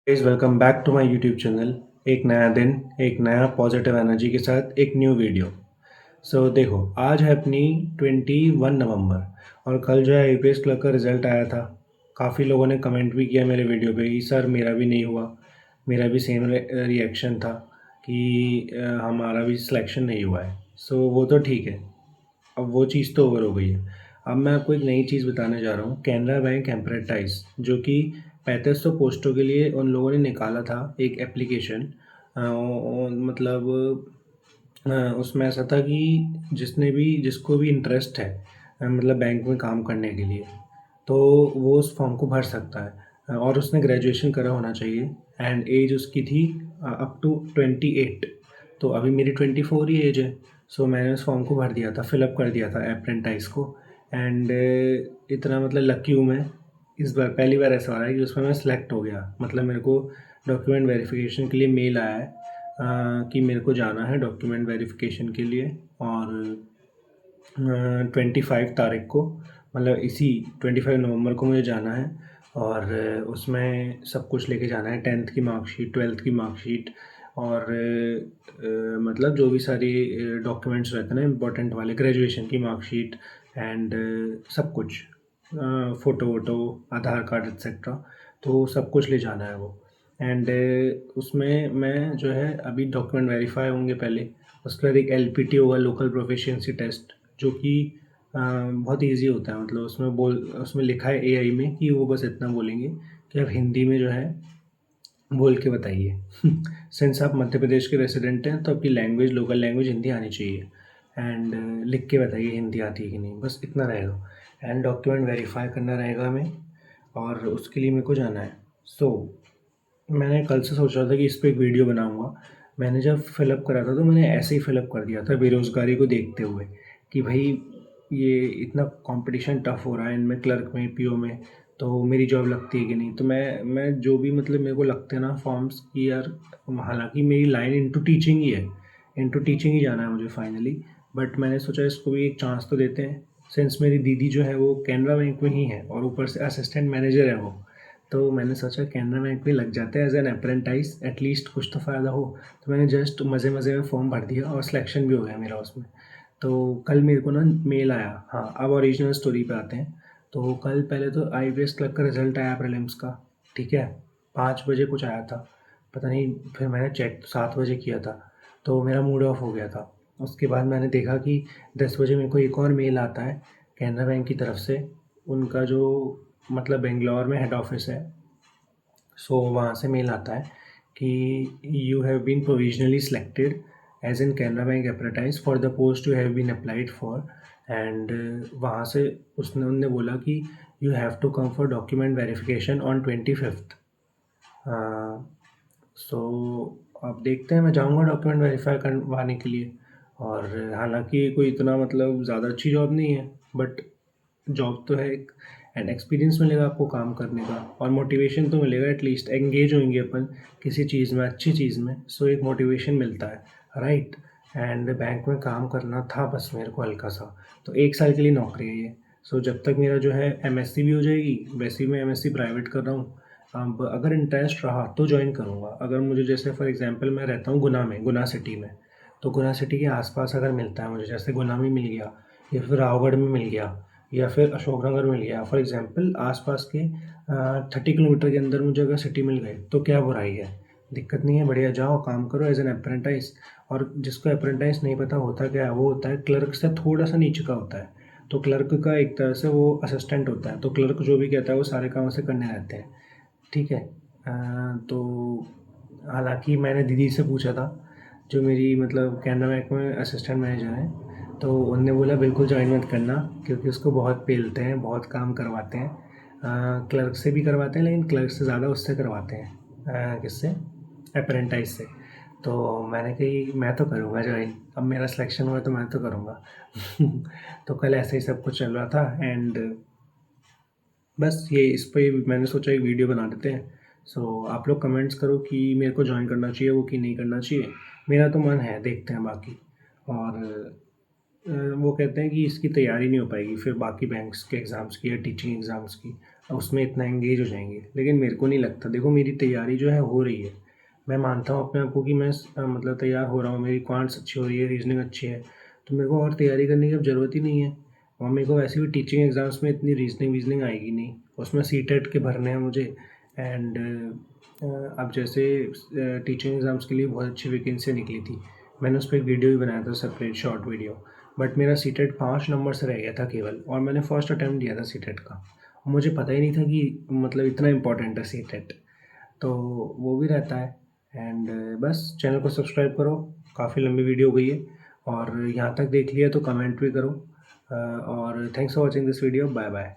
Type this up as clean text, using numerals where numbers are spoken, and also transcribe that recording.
Guys welcome back to my YouTube channel. एक नया दिन, एक नया पॉजिटिव एनर्जी के साथ एक न्यू वीडियो। देखो, आज है अपनी 21 नवंबर और कल जो है आईपीएस क्लर्क का रिज़ल्ट आया था। काफ़ी लोगों ने कमेंट भी किया मेरे वीडियो पे कि सर मेरा भी नहीं हुआ। मेरा भी सेम रिएक्शन था कि हमारा भी सिलेक्शन नहीं हुआ है। वो तो ठीक है, अब वो चीज़ तो ओवर हो गई है। अब मैं आपको एक नई चीज़ बताने जा रहा हूँ, कैनरा बैंक एम्प्रेटाइज, जो कि 3500 पोस्टों के लिए उन लोगों ने निकाला था एक एप्लीकेशन। मतलब उसमें ऐसा था कि जिसको भी इंटरेस्ट है, मतलब बैंक में काम करने के लिए, तो वो उस फॉर्म को भर सकता है। और उसने ग्रेजुएशन करा होना चाहिए एंड एज उसकी थी अप टू 28। तो अभी मेरी 24 ही एज है। मैंने उस फॉर्म को भर दिया था, फिलअप कर दिया था अप्रेंटाइज को। एंड इतना मतलब लकी हूँ मैं, इस बार पहली बार ऐसा हो रहा है कि उसमें मैं सिलेक्ट हो गया। मतलब मेरे को डॉक्यूमेंट वेरिफिकेशन के लिए मेल आया है कि मेरे को जाना है डॉक्यूमेंट वेरिफिकेशन के लिए। और 25 तारीख को, मतलब इसी 25 नवंबर को मुझे जाना है। और उसमें सब कुछ लेके जाना है, 10th की मार्कशीट, 12th की मार्कशीट, और मतलब जो भी सारी डॉक्यूमेंट्स रहते हैं ना इम्पोर्टेंट वाले, ग्रेजुएशन की मार्कशीट एंड सब कुछ, फ़ोटो वोटो, आधार कार्ड एक्सेट्रा, तो सब कुछ ले जाना है वो। एंड उसमें मैं जो है अभी डॉक्यूमेंट वेरीफाई होंगे पहले। उसके बाद एक एलपीटी होगा, लोकल प्रोफिशिएंसी टेस्ट, जो कि बहुत इजी होता है। मतलब उसमें लिखा है एआई में कि वो बस इतना बोलेंगे कि आप हिंदी में जो है बोल के बताइए। सिंस आप मध्य प्रदेश के रेसिडेंट हैं तो आपकी लैंग्वेज, लोकल लैंग्वेज हिंदी आनी चाहिए। एंड लिख के बताइए हिंदी आती है कि नहीं, बस इतना रहेगा। एंड डॉक्यूमेंट वेरीफाई करना रहेगा हमें, और उसके लिए मेरे को जाना है। सो मैंने कल से सोच रहा था कि इस पे एक वीडियो बनाऊंगा। मैंने जब फ़िलअप करा था तो मैंने ऐसे ही फ़िलअप कर दिया था बेरोज़गारी को देखते हुए कि भाई ये इतना कंपटीशन टफ़ हो रहा है इनमें, क्लर्क में, पीओ में, तो मेरी जॉब लगती है कि नहीं। तो मैं जो भी मतलब मेरे को लगते हैं ना फॉर्म्स की यार, हालांकि मेरी लाइन इनटू टीचिंग ही है, इनटू टीचिंग ही जाना है मुझे फाइनली। बट मैंने सोचा इसको भी एक चांस तो देते हैं। सिंस मेरी दीदी जो है वो कैनरा बैंक में ही है और ऊपर से असिस्टेंट मैनेजर है वो, तो मैंने सोचा कैनरा बैंक में लग जाते हैं एज एन अप्रेंटाइज, एटलीस्ट कुछ तो फ़ायदा हो। तो मैंने जस्ट मज़े मज़े में फॉर्म भर दिया और सिलेक्शन भी हो गया मेरा उसमें। तो कल मेरे को ना मेल आया। हाँ, अब ओरिजिनल स्टोरी पे आते हैं। तो कल पहले तो आईपीएस क्लर्क का रिज़ल्ट आया प्रीलिम्स का, ठीक है, 5 बजे कुछ आया था, पता नहीं। फिर मैंने चेक 7 बजे किया था, तो मेरा मूड ऑफ हो गया था। उसके बाद मैंने देखा कि 10 बजे मेरे को एक और मेल आता है कैनरा बैंक की तरफ से। उनका जो मतलब बेंगलोर में हेड ऑफिस है, वहाँ से मेल आता है कि you have been provisionally selected as an Canara bank apprentice for the post you have been applied for. And वहाँ से उनने बोला कि you have to come for document verification on 25th। So अब देखते हैं, मैं जाऊँगा डॉक्यूमेंट वेरीफाई करवाने के लिए। और हालांकि कोई इतना मतलब ज़्यादा अच्छी जॉब नहीं है, बट जॉब तो है एक, एंड एक्सपीरियंस मिलेगा आपको काम करने का, और मोटिवेशन तो मिलेगा, एटलीस्ट एंगेज होंगे अपन किसी चीज़ में, अच्छी चीज़ में। एक मोटिवेशन मिलता है, राइट। एंड बैंक में काम करना था बस मेरे को हल्का सा, तो 1 साल के लिए नौकरी है ये। जब तक मेरा जो है एमएससी भी हो जाएगी, वैसे ही मैं एमएससी प्राइवेट कर रहा हूँ। अब अगर इंटरेस्ट रहा तो ज्वाइन करूँगा। अगर मुझे, जैसे फॉर एग्जांपल मैं रहता हूँ गुना में, गुना सिटी में, तो गुना सिटी के आसपास अगर मिलता है मुझे, जैसे गुना में मिल गया, या फिर रावगढ़ में मिल गया, या फिर अशोकनगर मिल गया, फॉर एग्जांपल आसपास के 30 किलोमीटर के अंदर मुझे अगर सिटी मिल गई तो क्या बुराई है, दिक्कत नहीं है, बढ़िया जाओ काम करो एज एन अप्रेंटाइज। और जिसको अप्रेंटाइज नहीं पता होता क्या है, वो होता है क्लर्क से थोड़ा सा नीचे का होता है। तो क्लर्क का एक तरह से वो असिस्टेंट होता है, तो क्लर्क जो भी कहता है वो सारे काम उसे करने रहते हैं, ठीक है। तो हालांकि मैंने दीदी से पूछा था, जो मेरी मतलब कैनरा बैंक में असिस्टेंट मैनेजर हैं, तो उनने बोला बिल्कुल ज्वाइन मत करना, क्योंकि उसको बहुत पेलते हैं, बहुत काम करवाते हैं। क्लर्क से भी करवाते हैं, लेकिन क्लर्क से ज़्यादा उससे करवाते हैं, किससे, अप्रेंटाइज से। तो मैंने कही मैं तो करूँगा ज्वाइन, अब मेरा सिलेक्शन हुआ तो मैं तो करूँगा। तो कल ऐसे ही सब कुछ चल रहा था। एंड बस ये इस पे मैंने सोचा एक वीडियो बना देते हैं। आप लोग कमेंट्स करो कि मेरे को ज्वाइन करना चाहिए वो कि नहीं करना चाहिए। मेरा तो मन है, देखते हैं बाकी। और वो कहते हैं कि इसकी तैयारी नहीं हो पाएगी फिर बाकी बैंक्स के एग्ज़ाम्स की या टीचिंग एग्ज़ाम्स की, उसमें इतना एंगेज हो जाएंगे, लेकिन मेरे को नहीं लगता। देखो मेरी तैयारी जो है हो रही है, मैं मानता हूँ अपने आप को कि मैं मतलब तैयार हो रहा हूँ, मेरी क्वांट्स अच्छी हो रही है, रीजनिंग अच्छी है, तो मेरे को और तैयारी करने की अब ज़रूरत ही नहीं है। और मेरे को वैसे भी टीचिंग एग्ज़ाम्स में इतनी रीजनिंग वीजनिंग आएगी नहीं, उसमें सीटेट के भरने हैं मुझे। एंड अब जैसे टीचिंग एग्ज़ाम्स के लिए बहुत अच्छी वैकेंसियाँ निकली थी, मैंने उस पर एक वीडियो भी बनाया था, सेपरेट शॉर्ट वीडियो। बट मेरा सीटेट 5 नंबर से रह गया था केवल, और मैंने फर्स्ट अटैम्प्ट दिया था सीटेट का। मुझे पता ही नहीं था कि मतलब इतना इम्पोर्टेंट है सीटेट, तो वो भी रहता है। एंड बस चैनल को सब्सक्राइब करो, काफ़ी लंबी वीडियो हो गई है, और यहाँ तक देख लिया तो कमेंट भी करो। और thanks for watching this video, bye bye.